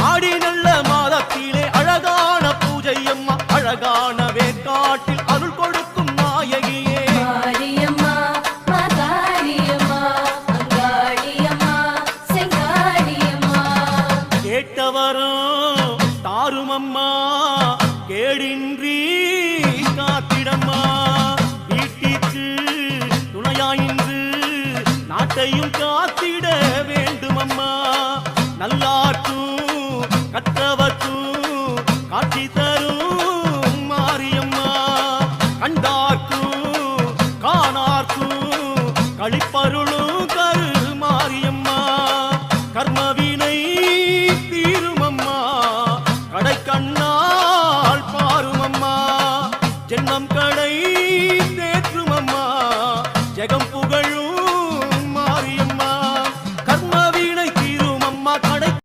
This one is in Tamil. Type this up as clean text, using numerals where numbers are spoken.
ஆடி நல்ல மாதத்திலே அழகான பூஜை அம்மா அழகான வேற்காட்டில் அருள் கொடுக்கும் நாயகியே மாரியம்மா மகாரியம்மா அங்காளியம்மா செங்காளியம்மா கேட்டவரும் தாருமம்மா கேடின்றி காத்திடம்மா வீட்டிற்கு துணையாயின்று நாட்டையும் காத்திட வேண்டுமம்மா நல்லாற்றும் கற்றவர்